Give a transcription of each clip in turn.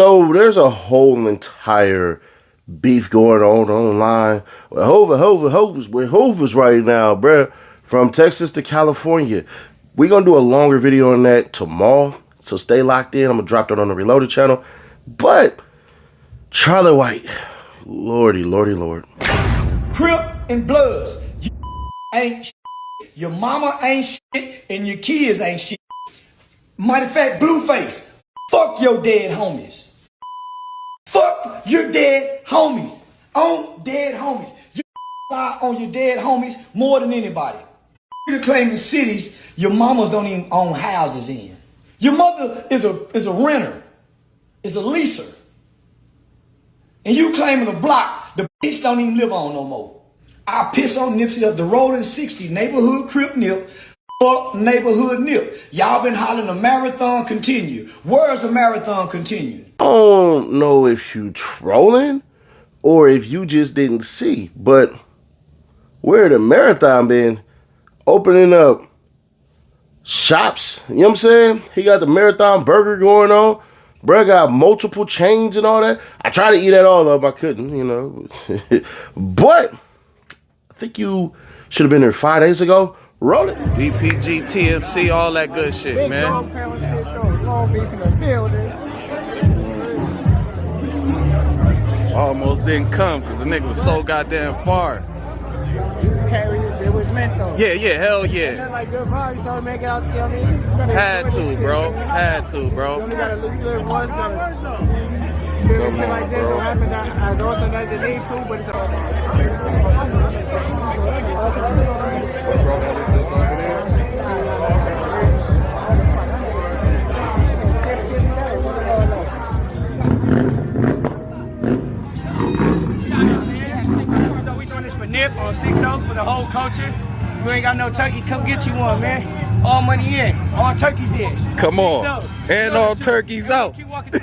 So there's a whole entire beef going on online. We're Hoovers right now, bruh. From Texas to California. We're going to do a longer video on that tomorrow. So stay locked in. I'm going to drop that on the Reloaded channel. But Charlie White, lordy, lord. Crip and Bloods, you ain't shit. Your mama ain't shit, and your kids ain't shit. Matter of fact, Blueface, fuck your dead homies. Fuck your dead homies. On dead homies. You lie on your dead homies more than anybody. You're claiming cities your mamas don't even own houses in. Your mother is a renter, is a leaser. And you claiming a block the bitch don't even live on no more. I piss on Nipsey Hussle, the rolling 60, neighborhood Crip Nip, fuck neighborhood Nip. Y'all been hollering a marathon continue. Where's the marathon continue? I don't know if you trolling or if you just didn't see, but where the marathon been opening up shops, you know what I'm saying? He got the Marathon Burger going on. Bruh got multiple chains and all that. I tried to eat that all up. I couldn't, you know. But I think you should have been there 5 days ago. Roll it. DPG, TMC, all that good shit, man. Almost didn't come because the nigga was so goddamn far. It was meant though. Yeah, hell yeah. Like good vibes, don't make it out. You know what I mean? Had to, bro. You only gotta live once. Come Shit on, like this bro. don't happen as often as it needs to, but it's We doing this for Nip on 6-0 for the whole culture. You ain't got no turkey, come get you one, man. All money in, all turkeys in. Come on. And all turkeys out. Keep walking the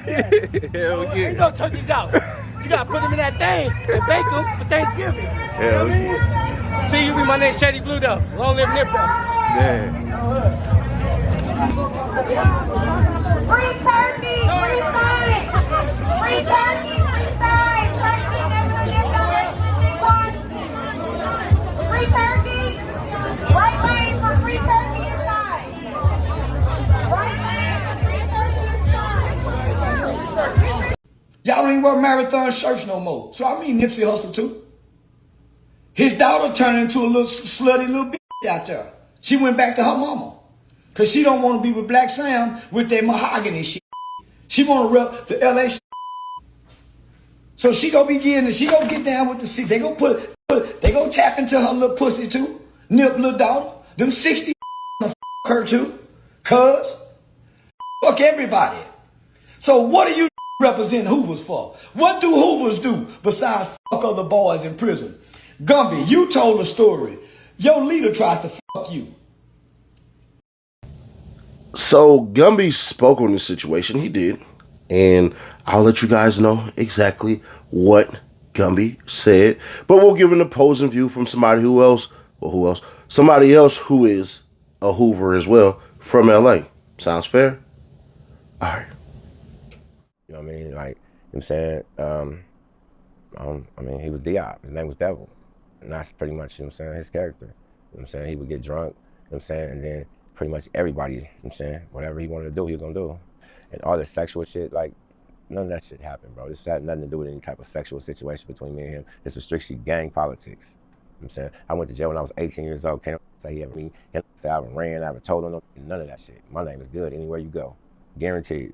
Hell yeah. Ain't no turkeys out. You gotta put them in that thing and bake them for Thanksgiving. Hell yeah. See you be my name Ceddy Blue though. Long live Nip though. Yeah. Free turkey, free sign. Free turkey, free sign. Turkey, free turkey. Right lane for free turkey inside. Right lane for free turkey inside. Y'all don't even wear marathon shirts no more. So I mean Nipsey Hussle too. His daughter turned into a little slutty little bitch out there. She went back to her mama. Cause she don't want to be with Black Sam with their mahogany shit. She want to rep the LA shit. So she gonna begin and she gonna get down with the C. They gonna they gonna tap into her little pussy too. Nip little daughter. Them 60 her too. Cuz. Fuck everybody. So what do you represent Hoovers for? What do Hoovers do besides fuck other boys in prison? Gumby, you told a story. Your leader tried to fuck you. So Gumby spoke on this situation. He did. And I'll let you guys know exactly what Gumby said. But we'll give an opposing view from somebody somebody else who is a Hoover as well from LA. Sounds fair? All right. You know what I mean? Like, you know what I'm saying? I mean, he was Diop. His name was Devil. And that's pretty much, you know what I'm saying, his character. You know what I'm saying? He would get drunk, you know what I'm saying? And then pretty much everybody, you know what I'm saying, whatever he wanted to do, he was gonna do. And all this sexual shit, like, none of that shit happened, bro. This had nothing to do with any type of sexual situation between me and him. This was strictly gang politics. You know what I'm saying? I went to jail when I was 18 years old. Can't say he ever can't say I haven't ran, I haven't told him none of that shit. My name is good anywhere you go. Guaranteed.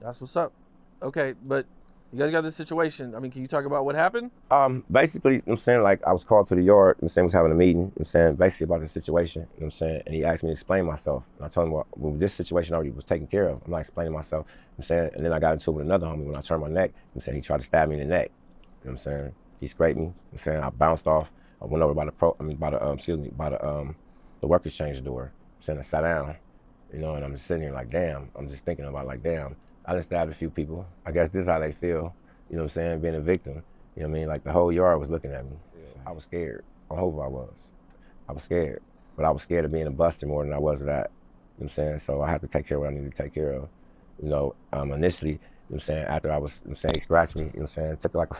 That's what's up. Okay, but you guys got this situation. I mean, can you talk about what happened? Basically, you know what I'm saying, like, I was called to the yard, you know what I'm saying, was having a meeting, you know what I'm saying, basically about the situation, you know what I'm saying, and he asked me to explain myself. And I told him, well, this situation already was taken care of. I'm not explaining myself, you know what I'm saying, and then I got into it with another homie when I turned my neck, you know what I'm saying, he tried to stab me in the neck, you know what I'm saying, he scraped me, you know what I'm saying, I bounced off, I went over by the work exchange door, you know what I'm saying, I sat down, you know, and I'm just sitting here like, damn, I'm just thinking about like, damn, I done stabbed a few people. I guess this is how they feel, you know what I'm saying, being a victim. You know what I mean? Like, the whole yard was looking at me. I was scared. On Hoover I was. I was scared. But I was scared of being a buster more than I was of that. You know what I'm saying? So I had to take care of what I needed to take care of. You know, initially, you know what I'm saying, after I was, you know what I'm saying, he scratched me, you know what I'm saying, it took like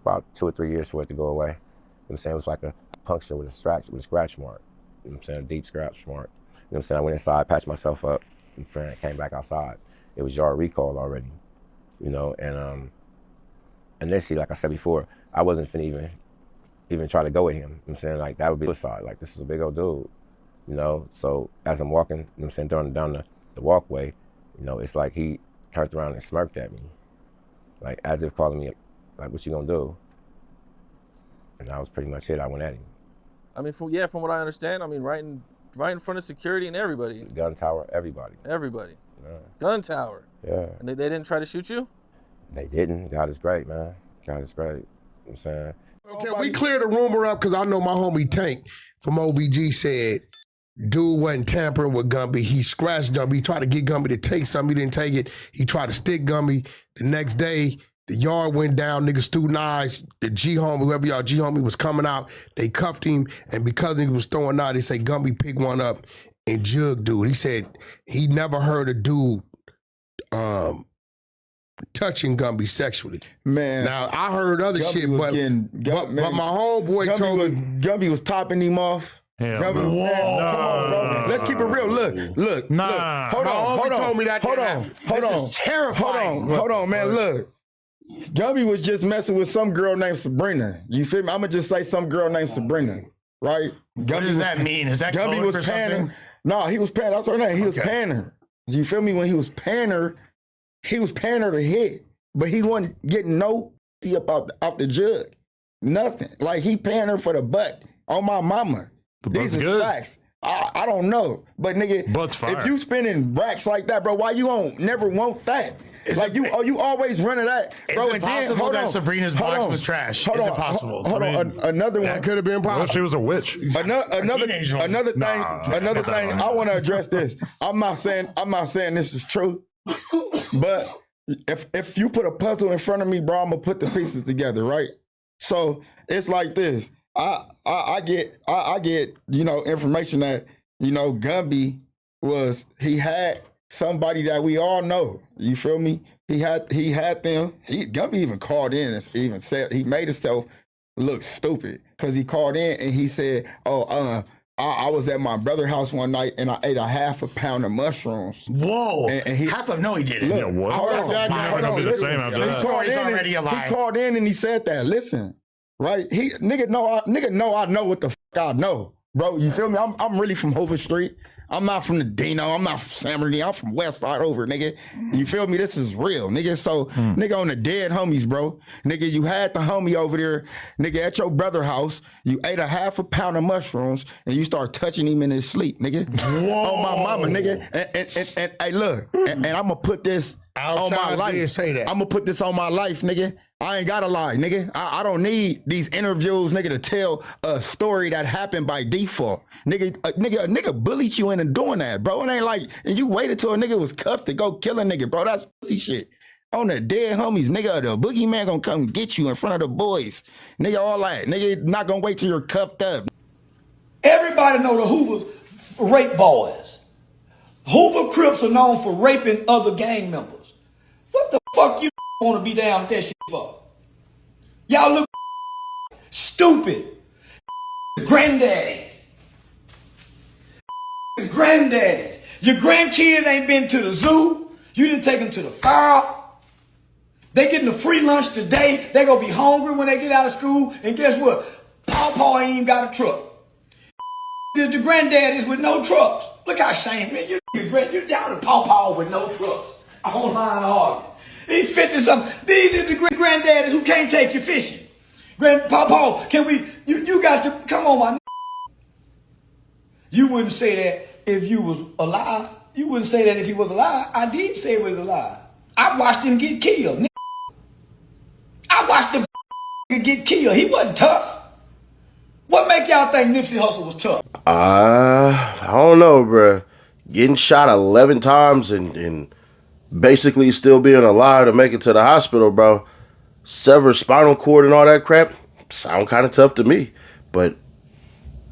about 2 or 3 years for it to go away. You know what I'm saying, it was like a puncture with a scratch mark. You know what I'm saying, a deep scratch mark. You know what I'm saying, I went inside, patched myself up, and came back outside. It was yard recall already, you know, and initially, like I said before, I wasn't finna even try to go with him. You know what I'm saying, like that would be suicide. Like this is a big old dude, you know. So as I'm walking, you know what I'm saying, down the walkway, you know, it's like he turned around and smirked at me, like as if calling me, like, what you gonna do? And that was pretty much it. I went at him. I mean, from what I understand, I mean, right in front of security and everybody. Gun tower, everybody. Everybody. Yeah. Gun tower. Yeah. And they didn't try to shoot you? They didn't. God is great, man. God is great. You know what I'm saying? Okay, we cleared the rumor up because I know my homie Tank from OVG said dude wasn't tampering with Gumby. He scratched Gumby. He tried to get Gumby to take something. He didn't take it. He tried to stick Gumby. The next day, the yard went down. Niggas threw knives. The G-homie, whoever y'all G-homie was coming out. They cuffed him. And because he was throwing out, they say Gumby picked one up and jugged dude. He said he never heard a dude touching Gumby sexually. Man. Now, I heard other Gumby shit, was but my homeboy told me. Gumby was topping him off. Hell Gumby, no. man, come on, bro. Let's keep it real. Look. Nah. Hold on. told me that. Hold on. Is terrifying. Hold on, man. Look. Gumby was just messing with some girl named Sabrina. You feel me? I'm going to just say some girl named Sabrina, right? What does that mean? Is that Gumby code was for panning. something? No, he was panning. That's her name. He was panning her. You feel me? When he was panning her to hit. But he wasn't getting no up out the jug. Nothing. Like he paying her for the butt on my mama. These are facts. I don't know. But nigga, Butt's fire. if you spending racks like that, bro, why you don't never want that? You always running that, bro. Is it possible that Sabrina's box was trash? Is it possible? Hold on. Another one. That could have been possible. Well, she was a witch. Another thing. I want to address this. I'm not saying this is true, but if you put a puzzle in front of me, bro, I'm gonna put the pieces together, right? So it's like this. I get information that Gumby he had somebody that we all know. You feel me? He had them. Gumby even called in and even said he made himself look stupid because he called in and he said, I was at my brother's house one night and I ate a half a pound of mushrooms. Whoa! And he didn't. Look, Yeah, what? This guy Never gonna be the same after This that. story's already a lie. He called in and he said that. Listen, right? Nigga know I know what the fuck I know, bro. You feel me? I'm really from Hoover Street. I'm not from the Dino. I'm not from San Bernardino. I'm from West Side over, nigga. You feel me? This is real, nigga. So, nigga, on the dead homies, bro. Nigga, you had the homie over there, nigga, at your brother's house. You ate a half a pound of mushrooms and you start touching him in his sleep, nigga. Whoa. On my mama, nigga. And hey, look, and I'm gonna put this on my life. Say that. I'm gonna put this on my life, nigga. I ain't gotta lie, nigga. I don't need these interviews, nigga, to tell a story that happened by default. Nigga, a nigga bullied you into doing that, bro. It ain't like, and you waited till a nigga was cuffed to go kill a nigga, bro. That's pussy shit. On the dead homies, nigga, the boogeyman gonna come get you in front of the boys. Nigga, all that. Nigga, not gonna wait till you're cuffed up. Everybody know the Hoovers rape boys. Hoover Crips are known for raping other gang members. What the fuck you want to be down with that shit for? Y'all look stupid. Granddaddies. Granddaddies. Your grandkids ain't been to the zoo. You didn't take them to the fair. They getting a free lunch today. They gonna be hungry when they get out of school. And guess what? Paw ain't even got a truck. The granddaddies with no trucks. Look how shame, man. You're down to Paw with no trucks. Online arguing. He's 50-something. These are the granddaddies who can't take you fishing. Paw, can we, you got to, come on, my. You wouldn't say that if you was alive. You wouldn't say that if he was alive. I did say he was alive. I watched him get killed. I watched him get killed. He wasn't tough. What make y'all think Nipsey Hussle was tough? I don't know, bruh. Getting shot 11 times and basically still being alive to make it to the hospital, bro. Severed spinal cord and all that crap. Sound kind of tough to me. But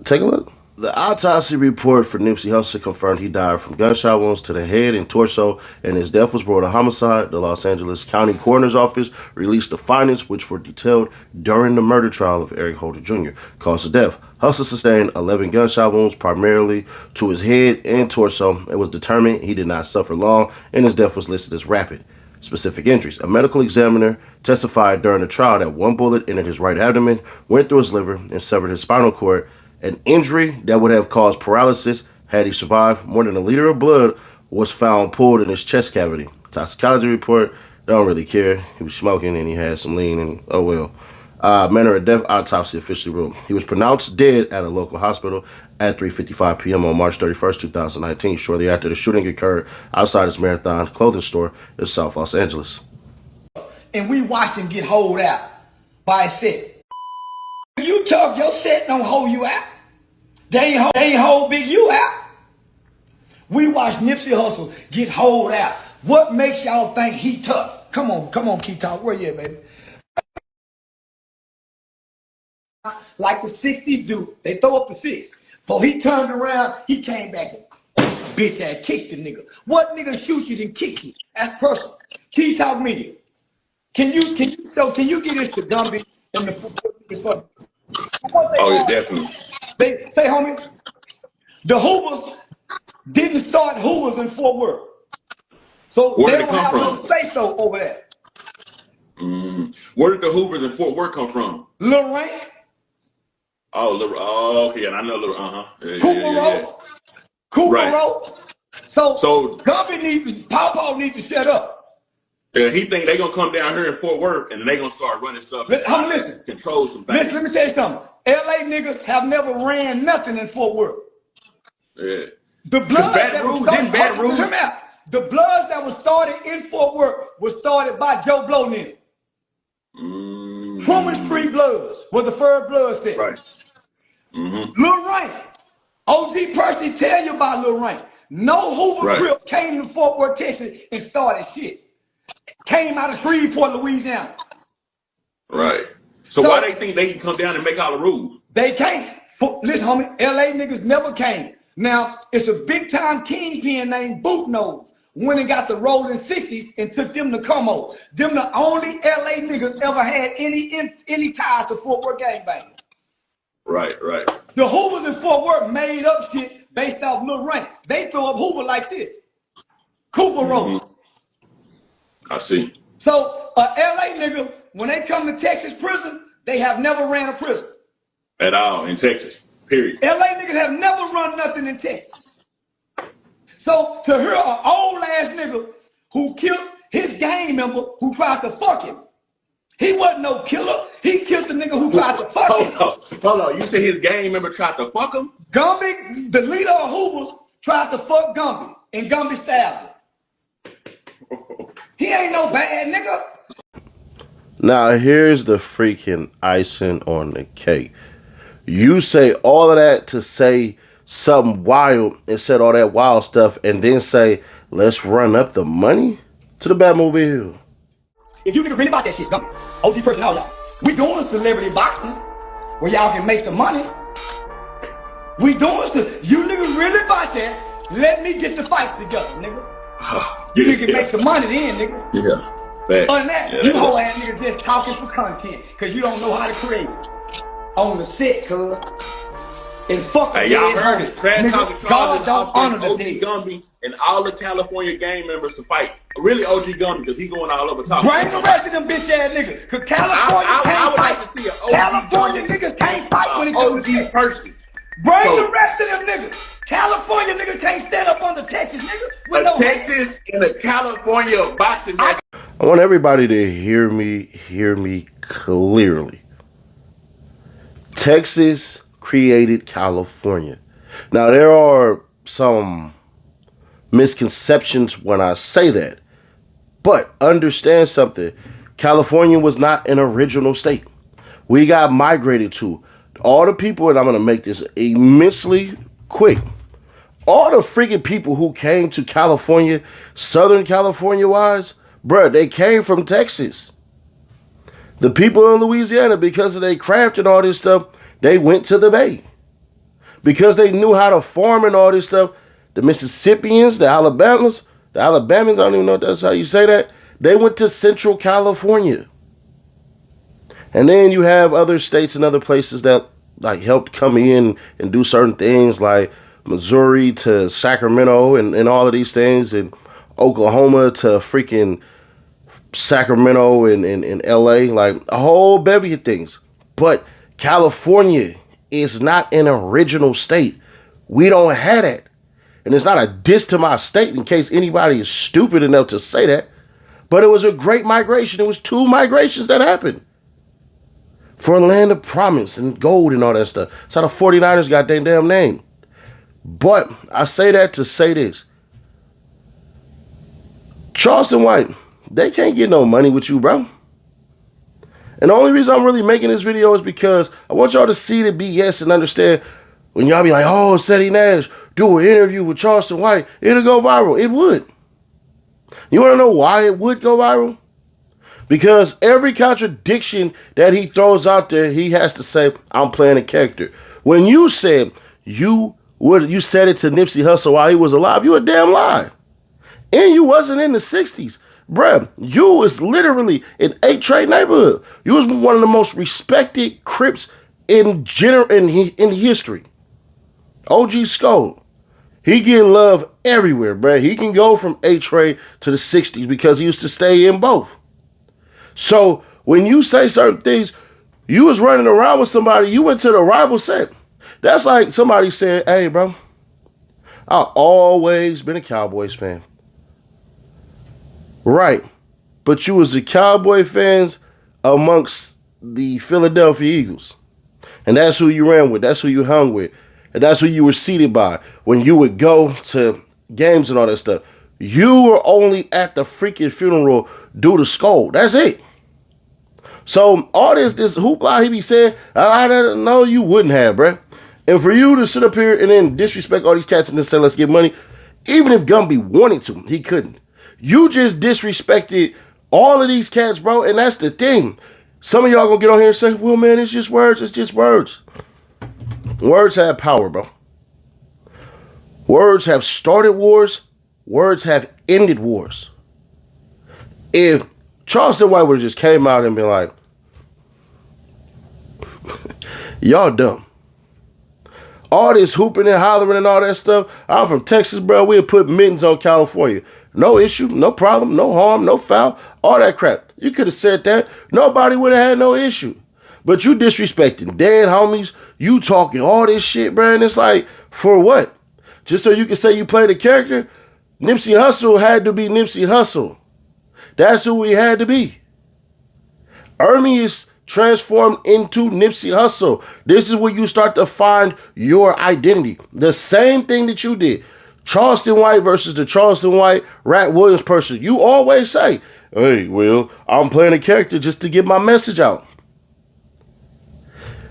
take a look. The autopsy report for Nipsey Hussle confirmed he died from gunshot wounds to the head and torso, and his death was brought a homicide. The Los Angeles County Coroner's Office released the findings, which were detailed during the murder trial of Eric Holder Jr. Cause of death: Hussle sustained 11 gunshot wounds, primarily to his head and torso. It was determined he did not suffer long, and his death was listed as rapid. Specific injuries: a medical examiner testified during the trial that one bullet entered his right abdomen, went through his liver, and severed his spinal cord. An injury that would have caused paralysis had he survived. More than a liter of blood was found pooled in his chest cavity. Toxicology report: don't really care. He was smoking and he had some lean, and oh well. Manner of death: autopsy officially ruled he was pronounced dead at a local hospital at 3:55 p.m. on March 31st, 2019, shortly after the shooting occurred outside his Marathon clothing store in South Los Angeles. And we watched him get holed out by his set. You tough, your set don't hold you out. They ain't hold Big U out. We watched Nipsey Hussle get holed out. What makes y'all think he tough? Come on, keep talking. Where you at, baby? Like the 60s do. They throw up the fist. Before he turned around, he came back and bitch ass kicked the nigga. What nigga shoot you then kick you? That's personal. Keep talking media. Can you get this to Gumby and the football? Oh yeah, definitely. They say, homie, the Hoovers didn't start Hoovers in Fort Worth. So Where they did it don't come have from? no say-so over there. Where did the Hoovers in Fort Worth come from? Lorraine. Oh, okay, and I know Cooper Road. Cooper Right. Road. So Gumby Pawpaw needs to shut up. He think they gonna come down here in Fort Worth and they gonna start running stuff. Listen. Control some things. Let me tell you something. LA niggas have never ran nothing in Fort Worth. Yeah. The blood Baton Rouge. The bloods that was started in Fort Worth was started by Joe Blow nigga. Truman Street Bloods was the first blood set. Right. Lil Rain. OG Percy tell you about Lil Rain. No Hoover Crip came to Fort Worth, Texas and started shit. Came out of Shreveport, Louisiana. Right. So why they think they can come down and make all the rules? They can't. Listen, homie, LA niggas never came. Now, it's a big time kingpin named Bootnose. Went and got the rolling 60s and took them to Como. Them the only LA niggas ever had any ties to Fort Worth gangbang. Right. The Hoovers in Fort Worth made up shit based off Lil Rain. They throw up Hoover like this. Cooper Road. I see. So a LA nigga, when they come to Texas prison, they have never ran a prison. At all in Texas. Period. LA niggas have never run nothing in Texas. So to hear an old ass nigga who killed his gang member who tried to fuck him. He wasn't no killer. He killed the nigga who tried to fuck him. Hold on. You said his gang member tried to fuck him? Gumby, the leader of Hoovers, tried to fuck Gumby, and Gumby stabbed him. He ain't no bad nigga. Now, here's the freaking icing on the cake. You say all of that to say something wild and said all that wild stuff and then say, let's run up the money to the Batmobile. If you niggas really about that shit, Gumby, OG person, all y'all. We doing celebrity boxing where y'all can make some money. We doing you niggas really about that. Let me get the fights together, nigga. You niggas make some money then, nigga. Yeah. Other than that, you whole ass niggas just talking for content because you don't know how to create it. On the set, cuz. And fuck hey, y'all heard it. Trash talking God don't honor the OG dead. Gumby and all the California gang members to fight. Really OG Gumby because he going all over talking. Bring the rest of them bitch ass niggas. Cause California I would can't like fight. to see an OG California Gumby. niggas can't fight when it comes to OG Texas. person. Bring the rest of them niggas. California niggas can't stand up under Texas niggas. With no Texas and the California boxing match. I want everybody to hear me clearly. Texas created California. Now, there are some misconceptions when I say that, but understand something. California was not an original state. We got migrated to. All the people, and I'm going to make this immensely quick, all the freaking people who came to California, Southern California wise, bruh, they came from Texas. The people in Louisiana, because of their craft and all this stuff, they went to the Bay. because they knew how to farm and all this stuff. The Mississippians, the Alabamans, I don't even know if that's how you say that. They went to Central California. And then you have other states and other places that like helped come in and do certain things, like Missouri to Sacramento and all of these things, and Oklahoma to freaking Sacramento and LA, like a whole bevy of things. But California is not an original state. We don't have that. And it's not a diss to my state in case anybody is stupid enough to say that. But it was a great migration. It was 2 migrations that happened for a land of promise and gold and all that stuff. That's how the 49ers got their damn name. But I say that to say this. Charleston White, they can't get no money with you, bro. And the only reason I'm really making this video is because I want y'all to see the BS and understand when y'all be like, oh, Ceddy Nash, do an interview with Charleston White, it'll go viral. It would. You want to know why it would go viral? Because every contradiction that he throws out there, he has to say, I'm playing a character. When you said you said it to Nipsey Hussle while he was alive, you a damn lie. And you wasn't in the 60s. Bruh, you was literally in 8th Trade neighborhood. You was one of the most respected Crips in history. OG Skull. He getting love everywhere, bruh. He can go from 8th Trade to the 60s because he used to stay in both. So when you say certain things, you was running around with somebody, you went to the rival set. That's like somebody saying, hey, bro, I've always been a Cowboys fan. Right. But you was the Cowboy fans amongst the Philadelphia Eagles. And that's who you ran with. That's who you hung with. And that's who you were seated by when you would go to games and all that stuff. You were only at the freaking funeral due to Skull. That's it. So all this hoopla he be saying, I didn't know you wouldn't have, bruh. And for you to sit up here and then disrespect all these cats and then say, let's get money, even if Gumby wanted to, he couldn't. You just disrespected all of these cats, bro, and that's the thing. Some of y'all gonna get on here and say, well, man, it's just words, it's just words. Words have power, bro. Words have started wars. Words have ended wars. If Charleston White would have just came out and been like, y'all dumb. All this hooping and hollering and all that stuff. I'm from Texas, bro. We'll put mittens on California. No issue, no problem, no harm, no foul, all that crap. You could have said that. Nobody would have had no issue. But you disrespecting dead homies. You talking all this shit, bro. And it's like, for what? Just so you can say you played a character? Nipsey Hussle had to be Nipsey Hussle. That's who he had to be. Ernie is transformed into Nipsey Hussle. This is where you start to find your identity. The same thing that you did. Charleston White versus the Charleston White Rat Williams person. You always say, hey, well, I'm playing a character just to get my message out.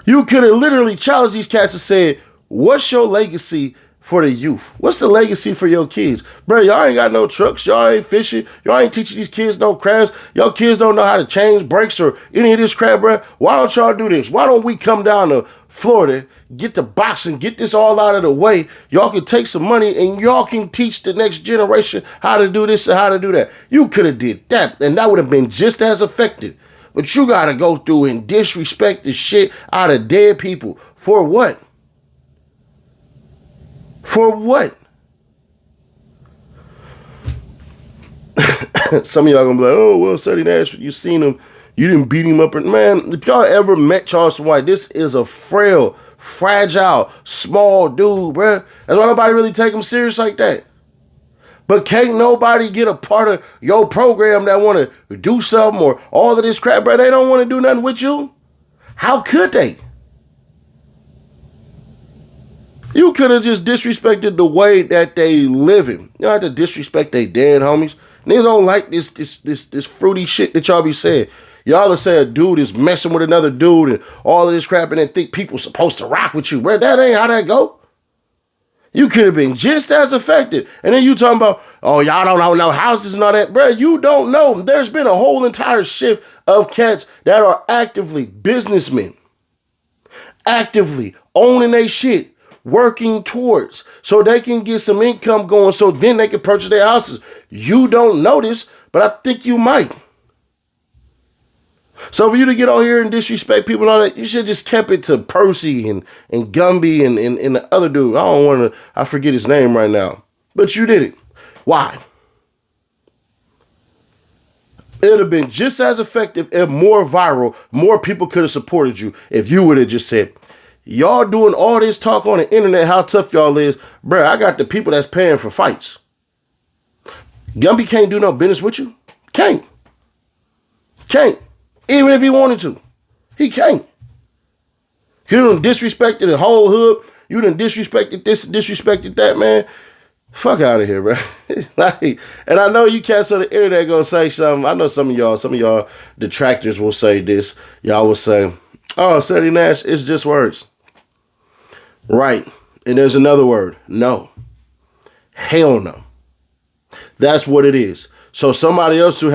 You could have literally challenged these cats and said, what's your legacy for the youth? What's the legacy for your kids? Bro, y'all ain't got no trucks. Y'all ain't fishing. Y'all ain't teaching these kids no crafts. Y'all kids don't know how to change brakes or any of this crap, bro. Why don't y'all do this? Why don't we come down to Florida, get the boxing, get this all out of the way? Y'all can take some money and y'all can teach the next generation how to do this and how to do that. You could have did that, and that would have been just as effective. But you got to go through and disrespect the shit out of dead people. For what? For what? Some of y'all gonna be like, oh, well, Ceddy Nash, you seen him. You didn't beat him up. Man, if y'all ever met Charleston White, this is a frail, fragile, small dude, bruh. That's why nobody really take him serious like that. But can't nobody get a part of your program that want to do something or all of this crap, bro? They don't want to do nothing with you. How could they? You could have just disrespected the way that they living. You don't have to disrespect they dead homies. Niggas don't like this fruity shit that y'all be saying. Y'all will say a dude is messing with another dude and all of this crap and then think people supposed to rock with you. Bro, that ain't how that go. You could have been just as effective. And then you talking about, oh, y'all don't own no houses and all that. Bro, you don't know. There's been a whole entire shift of cats that are actively businessmen. Actively owning their shit. working towards so they can get some income going so then they can purchase their houses. You don't notice, but I think you might. So for you to get on here and disrespect people and all that, you should just kept it to Percy and Gumby and the other dude. I forget his name right now. But you did it. Why? It would have been just as effective and more viral. More people could have supported you if you would have just said, y'all doing all this talk on the internet, how tough y'all is. Bruh, I got the people that's paying for fights. Gumby can't do no business with you. Can't. Even if he wanted to. He can't. You done disrespected the whole hood. You done disrespected this, disrespected that, man. Fuck out of here, bro. Like, and I know you cats on the internet gonna say something. I know some of y'all detractors will say this. Y'all will say, oh, Ceddy Nash, it's just words. Right. And there's another word. No. Hell no. That's what it is. So somebody else who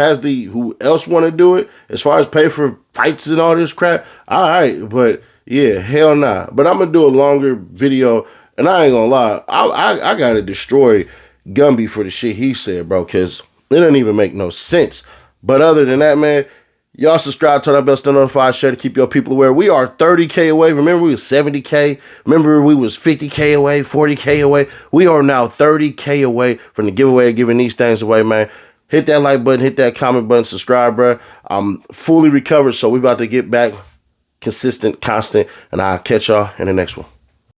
else want to do it, as far as pay for fights and all this crap, all right. But yeah, hell nah. But I'm gonna do a longer video. And I ain't gonna lie, I gotta destroy Gumby for the shit he said, bro, because it doesn't even make no sense. But other than that, man, y'all subscribe, turn on bell, stay notified, share to keep your people aware. We are 30K away. Remember, we was 70K. Remember, we was 50K away, 40K away. We are now 30K away from the giveaway of giving these things away, man. Hit that like button, hit that comment button, subscribe, bro. I'm fully recovered, so we about to get back consistent, constant, and I'll catch y'all in the next one.